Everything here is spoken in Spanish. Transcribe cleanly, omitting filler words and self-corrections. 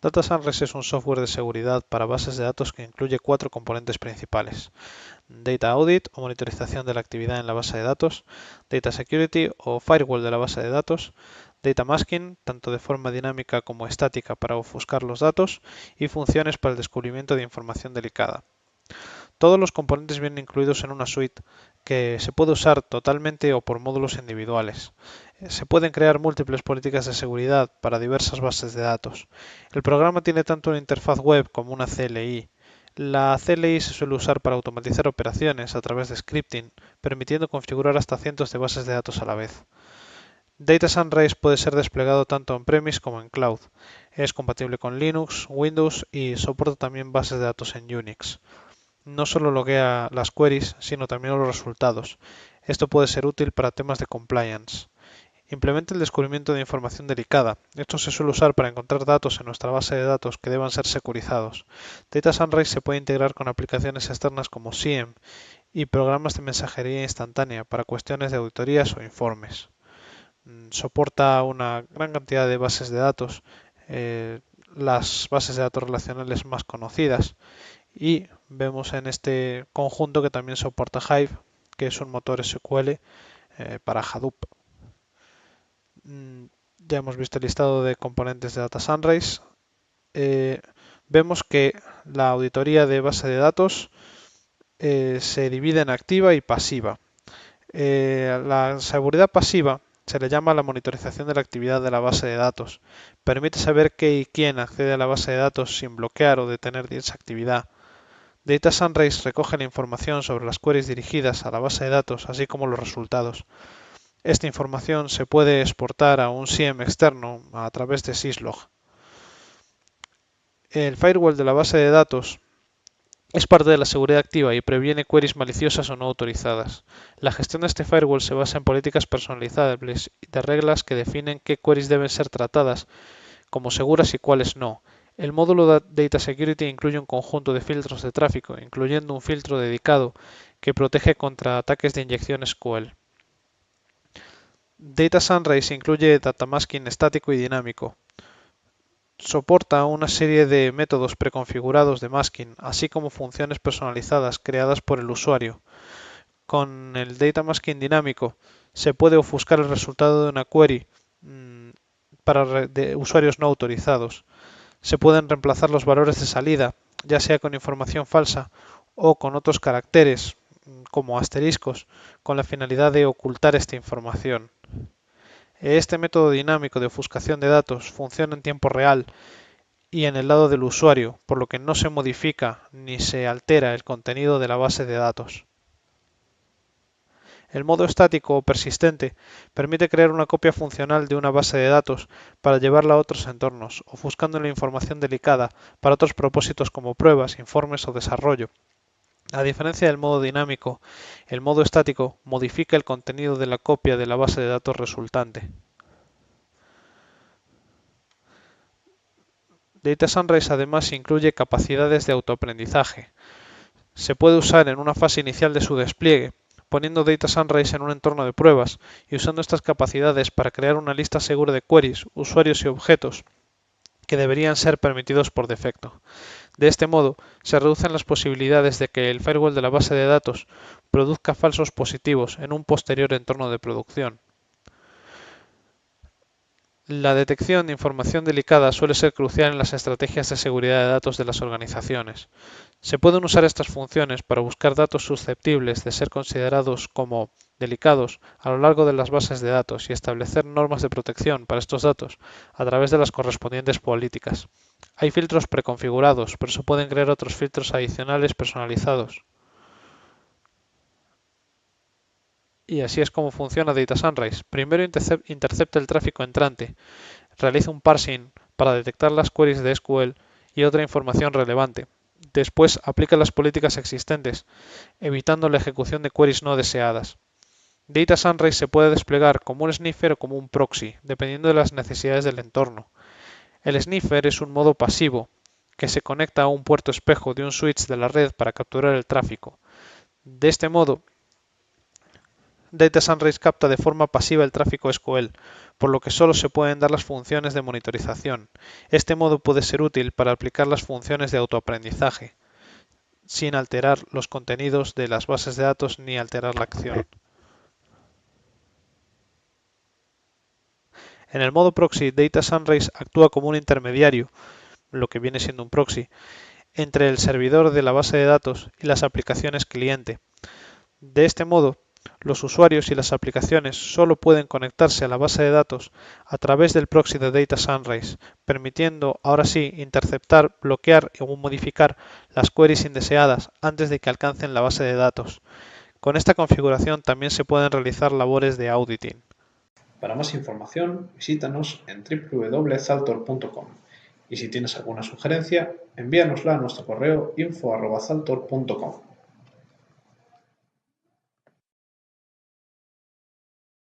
Data Sunrise es un software de seguridad para bases de datos que incluye cuatro componentes principales: Data Audit o monitorización de la actividad en la base de datos, Data Security o firewall de la base de datos, Data Masking, tanto de forma dinámica como estática para ofuscar los datos, y funciones para el descubrimiento de información delicada. Todos los componentes vienen incluidos en una suite que se puede usar totalmente o por módulos individuales. Se pueden crear múltiples políticas de seguridad para diversas bases de datos. El programa tiene tanto una interfaz web como una CLI. La CLI se suele usar para automatizar operaciones a través de scripting, permitiendo configurar hasta cientos de bases de datos a la vez. Data Sunrise puede ser desplegado tanto on-premise como en cloud. Es compatible con Linux, Windows y soporta también bases de datos en Unix. No solo loguea las queries, sino también los resultados. Esto puede ser útil para temas de compliance. Implementa el descubrimiento de información delicada. Esto se suele usar para encontrar datos en nuestra base de datos que deban ser securizados. Data Sunrise se puede integrar con aplicaciones externas como SIEM y programas de mensajería instantánea para cuestiones de auditorías o informes. Soporta una gran cantidad de bases de datos, las bases de datos relacionales más conocidas, y vemos en este conjunto que también soporta Hive, que es un motor SQL para Hadoop. Ya hemos visto el listado de componentes de Data Sunrise. Vemos que la auditoría de base de datos se divide en activa y pasiva. La seguridad pasiva se le llama la monitorización de la actividad de la base de datos. Permite saber qué y quién accede a la base de datos sin bloquear o detener dicha actividad. Data Sunrise recoge la información sobre las queries dirigidas a la base de datos, así como los resultados. Esta información se puede exportar a un SIEM externo a través de Syslog. El firewall de la base de datos es parte de la seguridad activa y previene queries maliciosas o no autorizadas. La gestión de este firewall se basa en políticas personalizables y de reglas que definen qué queries deben ser tratadas como seguras y cuáles no. El módulo Data Security incluye un conjunto de filtros de tráfico, incluyendo un filtro dedicado que protege contra ataques de inyección SQL. Data Sunrise incluye datamasking estático y dinámico. Soporta una serie de métodos preconfigurados de masking, así como funciones personalizadas creadas por el usuario. Con el datamasking dinámico se puede ofuscar el resultado de una query para usuarios no autorizados. Se pueden reemplazar los valores de salida, ya sea con información falsa o con otros caracteres, como asteriscos, con la finalidad de ocultar esta información. Este método dinámico de ofuscación de datos funciona en tiempo real y en el lado del usuario, por lo que no se modifica ni se altera el contenido de la base de datos. El modo estático o persistente permite crear una copia funcional de una base de datos para llevarla a otros entornos, ofuscando la información delicada para otros propósitos como pruebas, informes o desarrollo. A diferencia del modo dinámico, el modo estático modifica el contenido de la copia de la base de datos resultante. Data Sunrise además incluye capacidades de autoaprendizaje. Se puede usar en una fase inicial de su despliegue, poniendo Data Sunrise en un entorno de pruebas y usando estas capacidades para crear una lista segura de queries, usuarios y objetos que deberían ser permitidos por defecto. De este modo, se reducen las posibilidades de que el firewall de la base de datos produzca falsos positivos en un posterior entorno de producción. La detección de información delicada suele ser crucial en las estrategias de seguridad de datos de las organizaciones. Se pueden usar estas funciones para buscar datos susceptibles de ser considerados como delicados a lo largo de las bases de datos y establecer normas de protección para estos datos a través de las correspondientes políticas. Hay filtros preconfigurados, pero se pueden crear otros filtros adicionales personalizados. Y así es como funciona Data Sunrise. Primero intercepta el tráfico entrante, realiza un parsing para detectar las queries de SQL y otra información relevante. Después aplica las políticas existentes, evitando la ejecución de queries no deseadas. Data Sunrise se puede desplegar como un sniffer o como un proxy, dependiendo de las necesidades del entorno. El sniffer es un modo pasivo, que se conecta a un puerto espejo de un switch de la red para capturar el tráfico. De este modo, Data Sunrise capta de forma pasiva el tráfico SQL, por lo que solo se pueden dar las funciones de monitorización. Este modo puede ser útil para aplicar las funciones de autoaprendizaje, sin alterar los contenidos de las bases de datos ni alterar la acción. En el modo proxy, Data Sunrise actúa como un intermediario, lo que viene siendo un proxy, entre el servidor de la base de datos y las aplicaciones cliente. De este modo, los usuarios y las aplicaciones solo pueden conectarse a la base de datos a través del proxy de Data Sunrise, permitiendo ahora sí interceptar, bloquear o modificar las queries indeseadas antes de que alcancen la base de datos. Con esta configuración también se pueden realizar labores de auditing. Para más información, visítanos en www.zaltor.com y si tienes alguna sugerencia, envíanosla a nuestro correo info@zaltor.com.